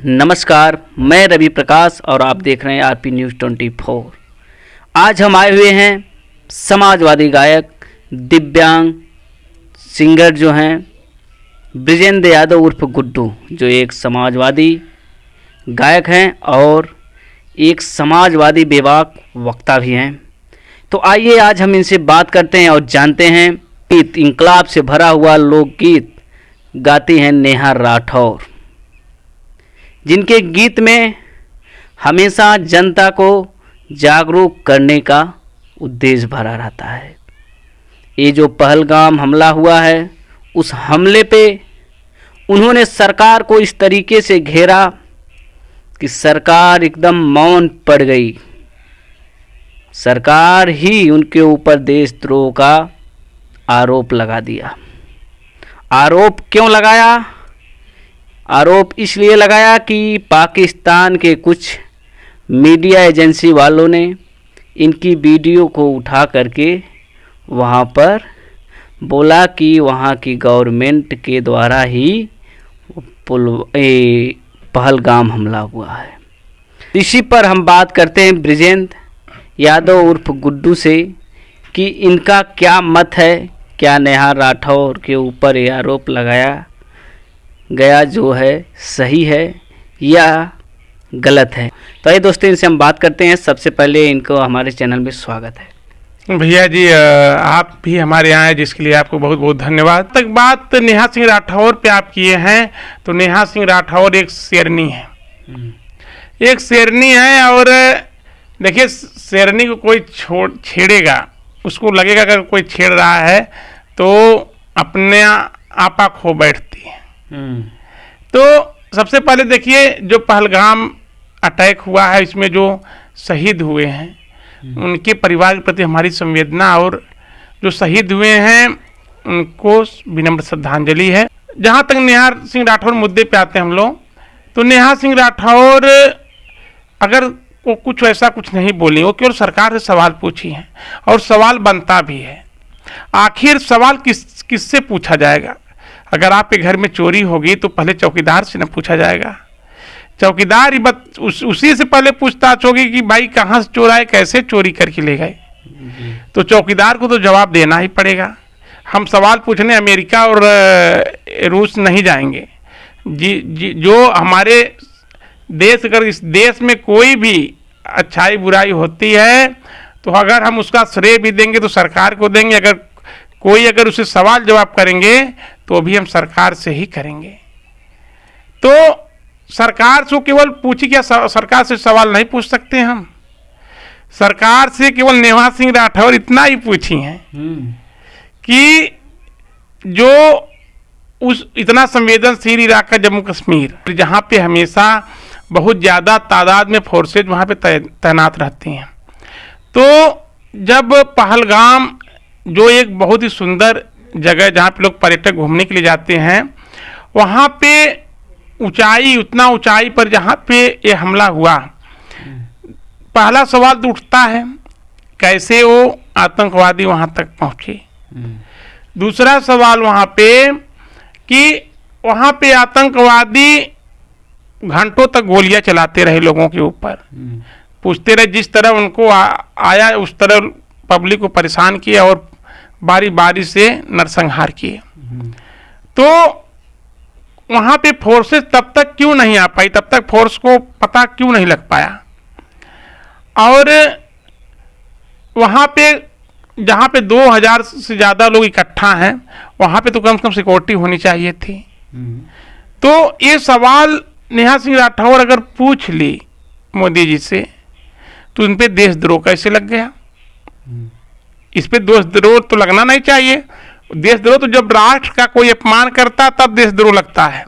नमस्कार, मैं रवि प्रकाश और आप देख रहे हैं आरपी न्यूज़ 24। आज हम आए हुए हैं समाजवादी गायक दिव्यांग सिंगर जो हैं बृजेंद्र यादव उर्फ गुड्डू, जो एक समाजवादी गायक हैं और एक समाजवादी बेबाक वक्ता भी हैं। तो आइए आज हम इनसे बात करते हैं और जानते हैं। इंकलाब से भरा हुआ लोकगीत गाती हैं नेहा राठौर, जिनके गीत में हमेशा जनता को जागरूक करने का उद्देश्य भरा रहता है। ये जो पहलगाम हमला हुआ है, उस हमले पे उन्होंने सरकार को इस तरीके से घेरा कि सरकार एकदम मौन पड़ गई। सरकार ही उनके ऊपर देशद्रोह का आरोप लगा दिया। आरोप क्यों लगाया? आरोप इसलिए लगाया कि पाकिस्तान के कुछ मीडिया एजेंसी वालों ने इनकी वीडियो को उठा करके वहाँ पर बोला कि वहाँ की गवर्नमेंट के द्वारा ही पहलगाम हमला हुआ है। इसी पर हम बात करते हैं बृजेंद्र यादव उर्फ गुड्डू से कि इनका क्या मत है, क्या नेहा राठौर के ऊपर ये आरोप लगाया गया जो है सही है या गलत है। तो ये दोस्तों, इनसे हम बात करते हैं। सबसे पहले इनको हमारे चैनल में स्वागत है। भैया जी, आप भी हमारे यहाँ हैं, जिसके लिए आपको बहुत बहुत धन्यवाद। तक बात नेहा सिंह राठौर पे आप किए हैं, तो नेहा सिंह राठौर एक शेरनी है, एक शेरनी है। और देखिए, शेरनी को कोई छेड़ेगा, उसको लगेगा अगर कोई छेड़ रहा है तो अपने आपा खो बैठती है। तो सबसे पहले देखिए, जो पहलगाम अटैक हुआ है, इसमें जो शहीद हुए हैं उनके परिवार के प्रति हमारी संवेदना, और जो शहीद हुए हैं उनको विनम्र श्रद्धांजलि है। जहाँ तक नेहा सिंह राठौर मुद्दे पे आते हैं हम लोग, तो नेहा सिंह राठौर अगर वो कुछ ऐसा कुछ नहीं बोली, वो केवल सरकार से सवाल पूछी है और सवाल बनता भी है। आखिर सवाल किससे पूछा जाएगा? अगर आपके घर में चोरी होगी तो पहले चौकीदार से न पूछा जाएगा। चौकीदार ही उसी से पहले पूछताछ होगी कि भाई कहाँ से चोर आए, कैसे चोरी करके ले गए। तो चौकीदार को तो जवाब देना ही पड़ेगा। हम सवाल पूछने अमेरिका और रूस नहीं जाएंगे जी। जो हमारे देश, अगर इस देश में कोई भी अच्छाई बुराई होती है तो अगर हम उसका श्रेय भी देंगे तो सरकार को देंगे। अगर उसे सवाल जवाब करेंगे तो भी हम सरकार से ही करेंगे। तो सरकार से केवल पूछी, क्या सरकार से सवाल नहीं पूछ सकते हम? सरकार से केवल नेहा सिंह राठौर इतना ही पूछी हैं कि जो उस इतना संवेदनशील इलाका जम्मू कश्मीर, जहाँ पे हमेशा बहुत ज़्यादा तादाद में फोर्सेज वहाँ पे तैनात रहती हैं, तो जब पहलगाम, जो एक बहुत ही सुंदर जगह जहाँ पे लोग पर्यटक घूमने के लिए जाते हैं, वहाँ पे उतना ऊंचाई पर जहाँ पे ये हमला हुआ, पहला सवाल तो उठता है कैसे वो आतंकवादी वहाँ तक पहुँचे। दूसरा सवाल वहाँ पे कि वहाँ पे आतंकवादी घंटों तक गोलियां चलाते रहे लोगों के ऊपर, पूछते रहे, जिस तरह उनको आया उस तरह पब्लिक को परेशान किया और बारी बारी से नरसंहार किए। तो वहाँ पे फोर्सेस तब तक क्यों नहीं आ पाई, तब तक फोर्स को पता क्यों नहीं लग पाया? और वहाँ पे जहाँ पे 2000 से ज़्यादा लोग इकट्ठा हैं, वहाँ पे तो कम से कम सिक्योरिटी होनी चाहिए थी। तो ये सवाल नेहा सिंह राठौर अगर पूछ ली मोदी जी से, तो उन पे देशद्रोह कैसे लग गया? इस पे देशद्रोह तो लगना नहीं चाहिए। देशद्रोह तो जब राष्ट्र का कोई अपमान करता तब देशद्रोह लगता है।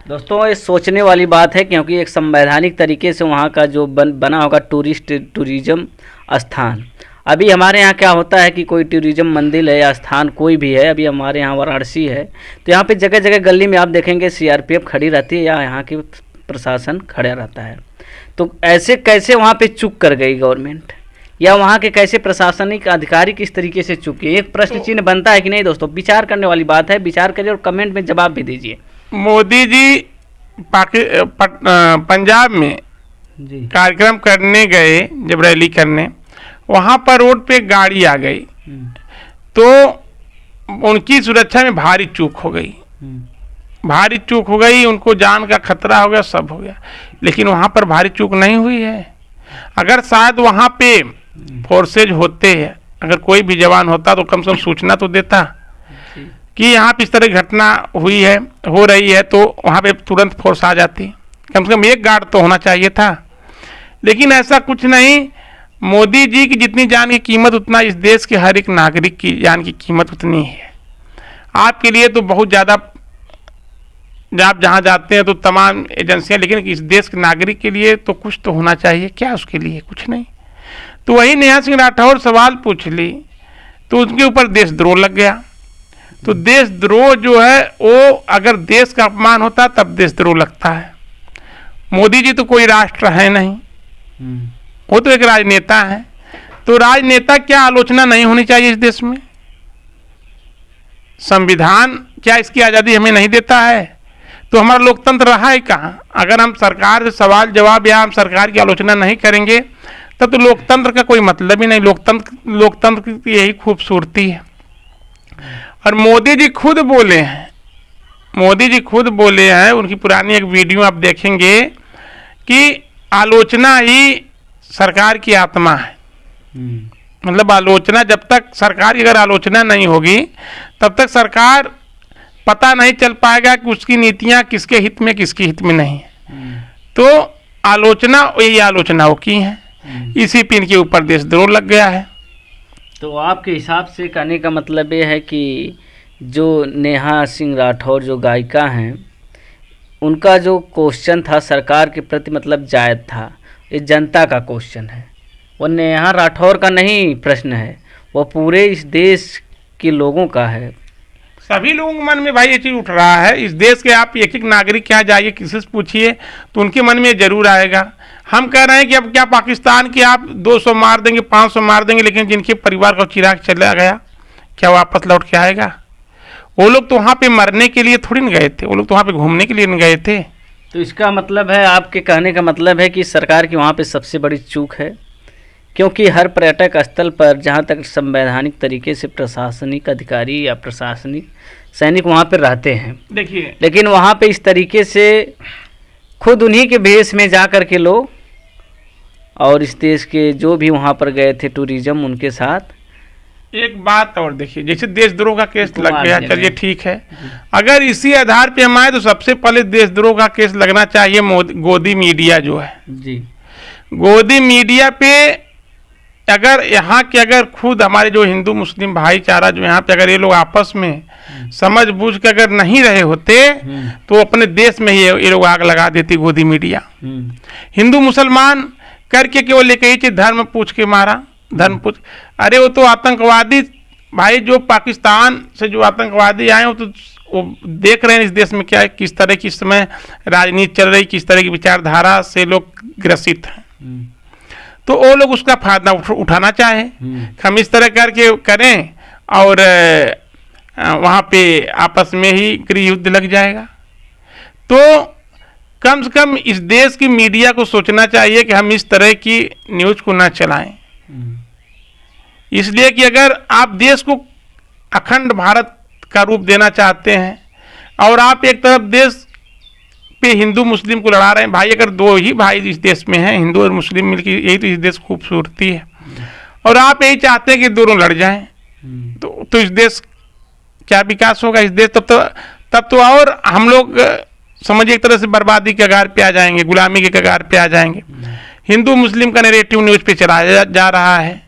दोस्तों, ये सोचने वाली बात है, क्योंकि एक संवैधानिक तरीके से वहाँ का जो बना होगा टूरिज्म स्थान। अभी हमारे यहाँ क्या होता है कि कोई टूरिज्म मंदिर है या स्थान कोई भी है, अभी हमारे यहाँ वाराणसी है, तो यहाँ पे जगह जगह गली में आप देखेंगे सीआरपीएफ खड़ी रहती है या यहाँ की प्रशासन खड़ा रहता है। तो ऐसे कैसे वहाँ पे चूक कर गई गवर्नमेंट, या वहाँ के कैसे प्रशासनिक अधिकारी किस तरीके से चूके? एक प्रश्न चिन्ह बनता है कि नहीं दोस्तों? विचार करने वाली बात है, विचार करिए और कमेंट में जवाब भी दीजिए। मोदी जी पंजाब में जी। कार्यक्रम करने गए, जब रैली करने, वहाँ पर रोड पे गाड़ी आ गई तो उनकी सुरक्षा में भारी चूक हो गई, भारी चूक हो गई, उनको जान का खतरा हो गया, सब हो गया। लेकिन वहाँ पर भारी चूक नहीं हुई है। अगर शायद वहाँ पे फोर्सेज होते हैं, अगर कोई भी जवान होता तो कम से कम सूचना तो देता कि यहाँ पे इस तरह घटना हुई है, हो रही है, तो वहाँ पे तुरंत फोर्स आ जाती। कम से कम एक गार्ड तो होना चाहिए था। लेकिन ऐसा कुछ नहीं। मोदी जी की जितनी जान की कीमत, उतना इस देश के हर एक नागरिक की जान की कीमत उतनी है। आपके लिए तो बहुत ज़्यादा, आप जहाँ जाते हैं तो तमाम एजेंसियाँ, लेकिन इस देश के नागरिक के लिए तो कुछ तो होना चाहिए। क्या उसके लिए? कुछ नहीं। तो वही नेहा सिंह राठौर सवाल पूछ ली तो उनके ऊपर देशद्रोह लग गया। तो देशद्रोह जो है वो, अगर देश का अपमान होता तब देशद्रोह लगता है। मोदी जी तो कोई राष्ट्र है नहीं, वो तो एक राजनेता है। तो राजनेता क्या आलोचना नहीं होनी चाहिए इस देश में? संविधान क्या इसकी आज़ादी हमें नहीं देता है? तो हमारा लोकतंत्र रहा है कहाँ? अगर हम सरकार से सवाल जवाब या हम सरकार की आलोचना नहीं करेंगे तब तो लोकतंत्र का कोई मतलब ही नहीं। लोकतंत्र की यही खूबसूरती है। और मोदी जी खुद बोले हैं, उनकी पुरानी एक वीडियो आप देखेंगे कि आलोचना ही सरकार की आत्मा है। मतलब आलोचना, जब तक सरकार की अगर आलोचना नहीं होगी तब तक सरकार पता नहीं चल पाएगा कि उसकी नीतियां किसके हित में, किसके हित में नहीं है। तो आलोचना, यही आलोचना वो की है, इसी पे इनके ऊपर देशद्रोह लग गया है। तो आपके हिसाब से कहने का मतलब ये है कि जो नेहा सिंह राठौर जो गायिका हैं, उनका जो क्वेश्चन था सरकार के प्रति, मतलब जायज़ था। ये जनता का क्वेश्चन है, वो नेहा राठौर का नहीं प्रश्न है, वो पूरे इस देश के लोगों का है। सभी लोगों के मन में भाई ये चीज़ उठ रहा है। इस देश के आप एक एक नागरिक क्या जाइए, किसी से पूछिए तो उनके मन में जरूर आएगा। हम कह रहे हैं कि अब क्या पाकिस्तान के आप 200 मार देंगे, 500 मार देंगे, लेकिन जिनके परिवार का चिराग चला गया क्या वापस लौट के आएगा? वो लोग तो वहाँ पे मरने के लिए थोड़ी न गए थे, वो लोग तो वहाँ पे घूमने के लिए न गए थे। तो इसका मतलब है, आपके कहने का मतलब है कि सरकार की वहाँ पे सबसे बड़ी चूक है, क्योंकि हर पर्यटक स्थल पर जहाँ तक संवैधानिक तरीके से प्रशासनिक अधिकारी या प्रशासनिक सैनिक वहाँ पर रहते हैं, देखिए, लेकिन वहाँ पे इस तरीके से खुद उन्हीं के भेष में जा कर के लोग, और इस देश के जो भी वहाँ पर गए थे टूरिज्म, उनके साथ एक बात और देखिए, जैसे देशद्रोह का केस लग गया, चलिए ठीक है। अगर इसी आधार पे हम आए तो सबसे पहले देशद्रोह का केस लगना चाहिए गोदी मीडिया जो है जी। गोदी मीडिया पे अगर यहाँ के, अगर खुद हमारे जो हिंदू मुस्लिम भाईचारा जो यहाँ पे, अगर ये लोग आपस में समझ बूझ के अगर नहीं रहे होते तो अपने देश में ही ये लोग आग लगा देती गोदी मीडिया। हिंदू मुसलमान करके केवल लेके ही धर्म पूछ के मारा, धर्म पूछ। अरे वो तो आतंकवादी भाई, जो पाकिस्तान से जो आतंकवादी आए वो तो वो देख रहे हैं इस देश में क्या, किस तरह की इस समय राजनीति चल रही, किस तरह की विचारधारा से लोग ग्रसित हैं। तो वो लोग उसका फायदा उठाना चाहे। हम इस तरह करके करें और वहाँ पे आपस में ही गृह युद्ध लग जाएगा। तो कम से कम इस देश की मीडिया को सोचना चाहिए कि हम इस तरह की न्यूज़ को ना चलाएं, इसलिए कि अगर आप देश को अखंड भारत का रूप देना चाहते हैं और आप एक तरफ देश पे हिंदू मुस्लिम को लड़ा रहे हैं, भाई अगर दो ही भाई इस देश में हैं, हिंदू और मुस्लिम मिलकर, यही तो इस देश की खूबसूरती है, और आप यही चाहते हैं कि दोनों लड़ जाएं, तो इस देश क्या विकास होगा? इस देश तब तो और हम लोग समझिए एक तरह से बर्बादी के कगार पे आ जाएंगे, गुलामी के कगार पे आ जाएंगे। हिंदू मुस्लिम का नैरेटिव न्यूज़ पे चलाया जा रहा है।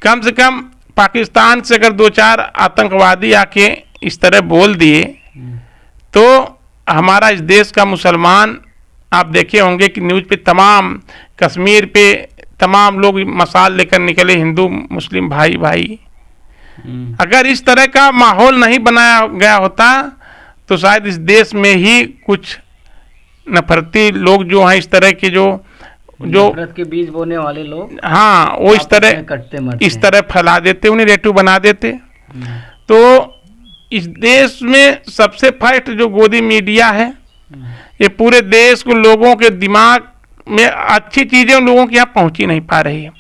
कम से कम पाकिस्तान से अगर 2-4 आतंकवादी आके इस तरह बोल दिए तो हमारा इस देश का मुसलमान, आप देखे होंगे कि न्यूज़ पे तमाम कश्मीर पे तमाम लोग मसाल लेकर निकले, हिंदू मुस्लिम भाई भाई। अगर इस तरह का माहौल नहीं बनाया गया होता तो शायद इस देश में ही कुछ नफरती लोग जो हैं, इस तरह के जो नफरत के बीज बोने वाले लोग, हाँ, वो इस तरह फैला देते, उन्हें नेगेटिव बना देते। तो इस देश में सबसे फर्स्ट जो गोदी मीडिया है, ये पूरे देश को लोगों के दिमाग में अच्छी चीज़ें उन लोगों के यहाँ पहुँची नहीं पा रही है।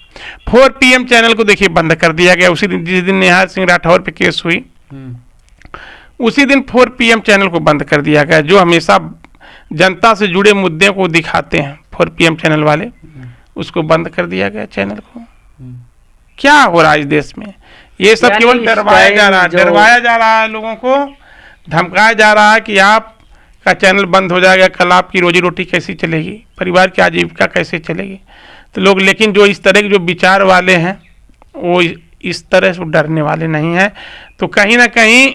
4 PM चैनल को देखिए बंद कर दिया गया उसी दिन, जिस दिन नेहा सिंह राठौर पे केस हुई उसी दिन 4 PM चैनल को बंद कर दिया गया, जो हमेशा जनता से जुड़े मुद्दे को दिखाते हैं 4 PM चैनल वाले, उसको बंद कर दिया गया चैनल को। क्या हो रहा है इस देश में? ये सब केवल डरवाया जा रहा है, डरवाया जा रहा है लोगों को, धमकाया जा रहा है कि आपका चैनल बंद हो जाएगा, कल आपकी रोजी रोटी कैसी चलेगी, परिवार की आजीविका कैसे चलेगी। तो लोग, लेकिन जो इस तरह के जो विचार वाले हैं वो इस तरह से डरने वाले नहीं हैं। तो कहीं ना कहीं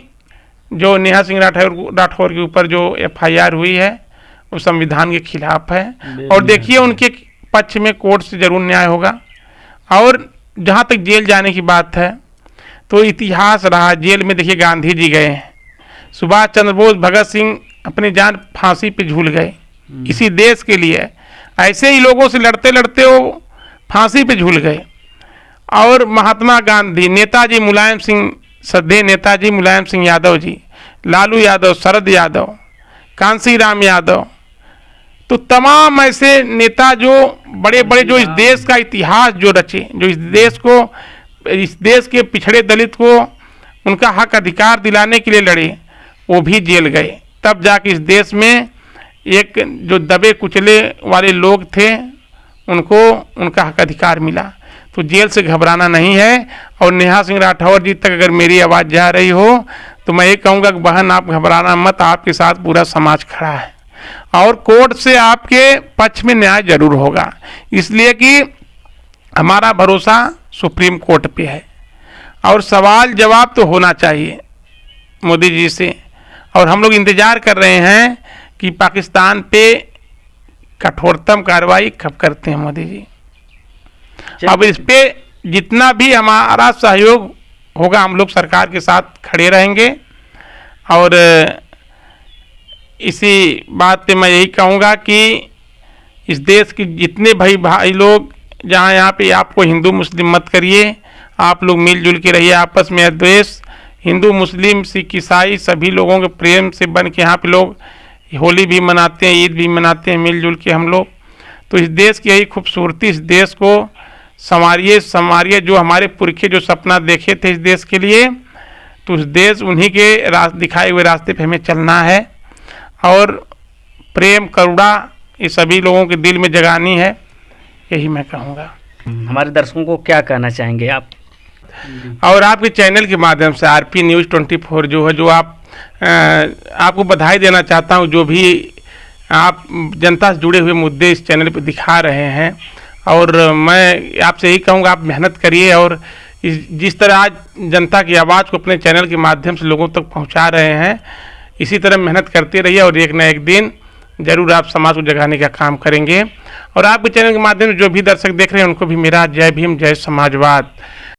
जो नेहा सिंह राठौर के ऊपर जो FIR हुई है वो संविधान के खिलाफ है। और देखिए उनके पक्ष में कोर्ट से जरूर न्याय होगा। और जहाँ तक जेल जाने की बात है तो इतिहास रहा, जेल में देखिए गांधी जी गए हैं, सुभाष चंद्र बोस, भगत सिंह अपनी जान फांसी पे झूल गए इसी देश के लिए। ऐसे ही लोगों से लड़ते लड़ते वो फांसी पे झूल गए। और महात्मा गांधी, नेताजी मुलायम सिंह, श्रद्धेय नेताजी मुलायम सिंह यादव जी, लालू यादव, शरद यादव, कांसी राम यादव, तो तमाम ऐसे नेता जो बड़े बड़े जो इस देश का इतिहास जो रचे, जो इस देश के पिछड़े दलित को उनका हक अधिकार दिलाने के लिए लड़े, वो भी जेल गए। तब जाके इस देश में एक जो दबे कुचले वाले लोग थे उनको उनका हक अधिकार मिला। तो जेल से घबराना नहीं है। और नेहा सिंह राठौर जी तक अगर मेरी आवाज़ जा रही हो तो मैं ये कहूँगा कि बहन आप घबराना मत, आपके साथ पूरा समाज खड़ा है और कोर्ट से आपके पक्ष में न्याय जरूर होगा। इसलिए कि हमारा भरोसा सुप्रीम कोर्ट पे है और सवाल जवाब तो होना चाहिए मोदी जी से। और हम लोग इंतज़ार कर रहे हैं कि पाकिस्तान पे कठोरतम कार्रवाई कब करते हैं मोदी जी। अब इस पे जितना भी हमारा सहयोग होगा हम लोग सरकार के साथ खड़े रहेंगे। और इसी बात पे मैं यही कहूँगा कि इस देश के जितने भाई लोग जहाँ यहाँ पे आपको हिंदू मुस्लिम मत करिए, आप लोग मिलजुल के रहिए, आपस में अद्वेष, हिंदू मुस्लिम सिख ईसाई सभी लोगों के प्रेम से बन के यहाँ पे लोग होली भी मनाते हैं, ईद भी मनाते हैं मिलजुल के हम लोग। तो इस देश की यही खूबसूरती, इस देश को संवारिए जो हमारे पुरखे जो सपना देखे थे इस देश के लिए, तो उस देश उन्हीं के दिखाए हुए रास्ते पे हमें चलना है। और प्रेम करुणा ये सभी लोगों के दिल में जगानी है, यही मैं कहूँगा। हमारे दर्शकों को क्या कहना चाहेंगे आप? और आपके चैनल के माध्यम से RP News 24 जो है, जो आपको बधाई देना चाहता हूँ, जो भी आप जनता से जुड़े हुए मुद्दे इस चैनल पे दिखा रहे हैं। और मैं आपसे यही कहूँगा आप मेहनत करिए और जिस तरह आज जनता की आवाज़ को अपने चैनल के माध्यम से लोगों तक पहुँचा रहे हैं, इसी तरह मेहनत करते रहिए और एक न एक दिन जरूर आप समाज को जगाने का काम करेंगे। और आपके चैनल के माध्यम से जो भी दर्शक देख रहे हैं उनको भी मेरा जय भीम, जय समाजवाद।